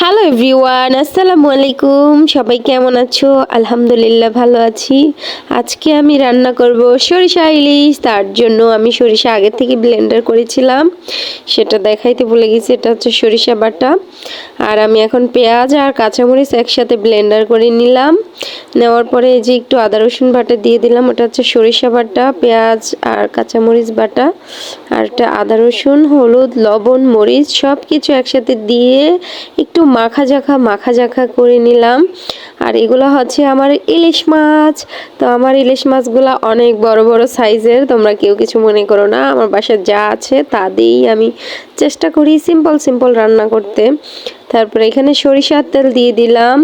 Hello everyone, আসসালামু আলাইকুম। সবাই কেমন আছো? আলহামদুলিল্লাহ ভালো আছি। আজকে আমি রান্না করব সরিষা ইলিশ। তার জন্য আমি সরিষা আগে থেকে ব্লেন্ডার করেছিলাম, সেটা দেখাইতে ভুলে গেছি। এটা হচ্ছে সরিষা বাটা। আর আমি এখন পেঁয়াজ আর কাঁচামরিচ একসাথে ব্লেন্ডার করে নিলাম। নেওয়ার পরে এই যে একটু আদা রসুন বাটা দিয়ে দিলাম। ওটা হচ্ছে সরিষা বাটা, পেঁয়াজ আর কাঁচামরিচ বাটা। আর এটা আদা রসুন, হলুদ, লবণ, মরিচ সব কিছু একসাথে দিয়ে একটু মাখা জাখা করে নিলাম। আর এগুলো হচ্ছে আমার ইলিশ মাছ। তো আমার ইলিশ মাছগুলো অনেক বড় বড় সাইজের, তোমরা কেউ কিছু মনে করো না। আমার বাসায় যা আছে তা দিয়েই আমি চেষ্টা করি সিম্পল রান্না করতে। তারপরে এখানে সরিষার তেল দিয়ে দিলাম,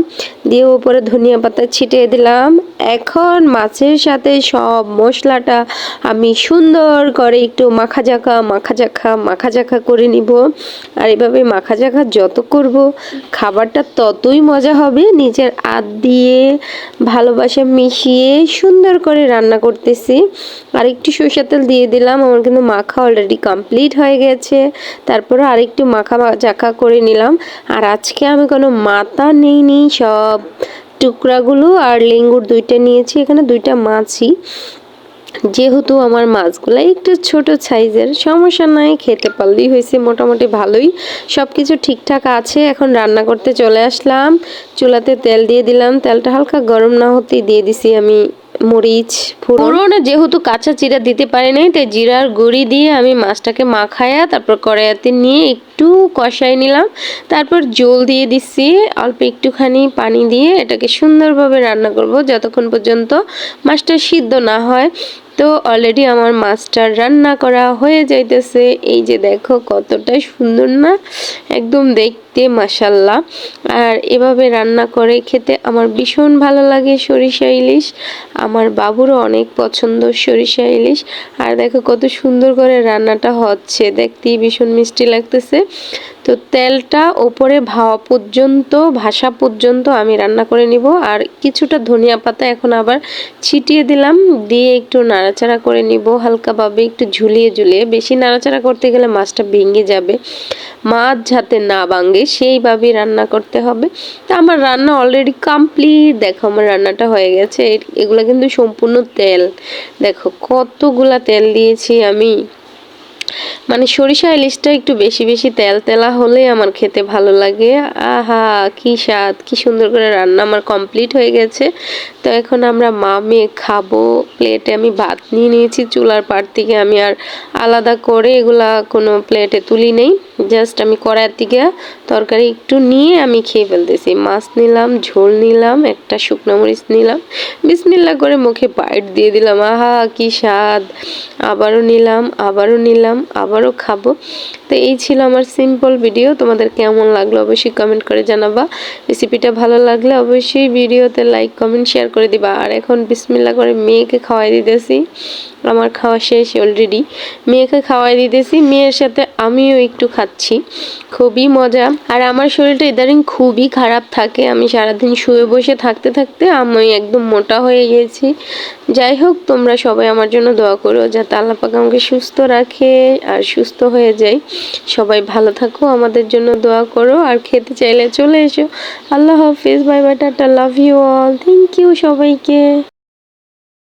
দিয়ে উপরে ধনিয়া পাতা ছিটিয়ে দিলাম। এখন মাছের সাথে সব মশলাটা আমি সুন্দর করে একটু মাখা জাখা করে নিব। আর এভাবে মাখা জাখা যত করব খাবারটা ততই মজা হবে। নিজের হাত দিয়ে ভালোবাসা মিশিয়ে সুন্দর করে রান্না করতেছি। আর একটু সরিষার তেল দিয়ে দিলাম। আমার কিন্তু মাখা অলরেডি কমপ্লিট হয়ে গেছে। তারপরে আরেকটু মাখা জাখা করে নিলাম। আর আজকে আমি কোনো মাথা নেইনি, সব টুকরাগুলো আর লেঙ্গুর দুইটা নিয়েছি। এখানে দুইটা মাছই, যেহেতু আমার মাছগুলো একটু ছোট সাইজের, সমস্যা নাই, খেতে পারলেই হয়েছে। মোটামুটি ভালোই সব কিছু ঠিকঠাক আছে। এখন রান্না করতে চলে আসলাম। চুলাতে তেল দিয়ে দিলাম। তেলটা হালকা গরম না হতেই দিয়ে দিছি আমি মরিচ ফোড়ন। যেহেতু কাঁচা জিরা দিতে পারি নাই, তাই জিরার গুঁড়ি দিয়ে আমি মাছটাকে মাখায়া তারপর কড়াইতে নিয়ে একটু কষাই নিলাম। তারপর জল দিয়ে দিচ্ছি, অল্প একটুখানি পানি দিয়ে এটাকে সুন্দরভাবে রান্না করব যতক্ষণ পর্যন্ত মাছটা সিদ্ধ না হয়। তো অলরেডি আমার মাছটা রান্না করা হয়ে যাইতেছে। এই যে দেখো কতটা সুন্দর না, একদম দেখতে মাশাল্লাহ। আর এভাবে রান্না করে খেতে আমার ভীষণ ভালো লাগে সরিষা ইলিশ। আমার বাবুরও অনেক পছন্দ সরিষা ইলিশ। আর দেখো কত সুন্দর করে রান্নাটা হচ্ছে, দেখতেই ভীষণ মিষ্টি লাগতেছে। তো তেলটা ওপরে ভাসা পর্যন্ত আমি রান্না করে নিব। আর কিছুটা ধনিয়া পাতা এখন আবার ছিটিয়ে দিলাম, দিয়ে একটু নাড়াচাড়া করে নিব হালকাভাবে, একটু ঝুলিয়ে বেশি নাড়াচাড়া করতে গেলে মাছটা ভেঙে যাবে। মাছ যাতে না ভাঙে সেইভাবেই রান্না করতে হবে। তো আমার রান্না অলরেডি কমপ্লিট। দেখো আমার রান্নাটা হয়ে গেছে। এগুলো কিন্তু সম্পূর্ণ তেল, দেখো কতগুলা তেল দিয়েছি আমি। মানে সরিষা ইলিশটা একটু বেশি তেলা হলে আমার খেতে ভালো লাগে। আহা কি স্বাদ, কি সুন্দর করে রান্না আমার কমপ্লিট হয়ে গেছে। তো এখন আমরা মা মেয়ে খাবো। প্লেটে আমি ভাত নিয়ে নিয়েছি চুলার পাড় থেকে। আমি আর আলাদা করে এগুলা কোনো প্লেটে তুলি নেই, জাস্ট আমি কড়াইয়ের থেকে তরকারি একটু নিয়ে আমি খেয়ে ফেলতেছি। মাছ নিলাম, ঝোল নিলাম, একটা শুকনো মরিচ নিলাম, বিসমিল্লাহ করে মুখে বাইট দিয়ে দিলাম। আহা কি স্বাদ। আবারও নিলাম, আবারও খাবো। তো এই ছিল আমার সিম্পল ভিডিও। তোমাদের কেমন লাগলো অবশ্যই কমেন্ট করে জানাবা। রেসিপিটা ভালো লাগলে অবশ্যই ভিডিওতে লাইক কমেন্ট শেয়ার করে দিবা। আর এখন বিসমিল্লাহ করে মেয়েকে খাওয়াই দিতেছি। আমার খাওয়া শেষ অলরেডি, মেয়েকে খাওয়াই দিতেছি। মেয়ের সাথে আমিও একটু খাচ্ছি, খুবই মজা। আর আমার শরীরটা ইদানিং খুবই খারাপ থাকে। আমি সারাদিন শুয়ে বসে থাকতে আমি একদম মোটা হয়ে গেছি। যাই হোক, তোমরা সবাই আমার জন্য দোয়া করো যাতে আল্লাহ পাক আমাকে সুস্থ রাখে আর সুস্থ হয়ে যাই। সবাই ভালো থাকো, আমাদের জন্য দোয়া করো। আর খেতে চাইলে চলে এসো। আল্লাহ হাফিজ, bye bye, tata, love you all, thank you সবাইকে।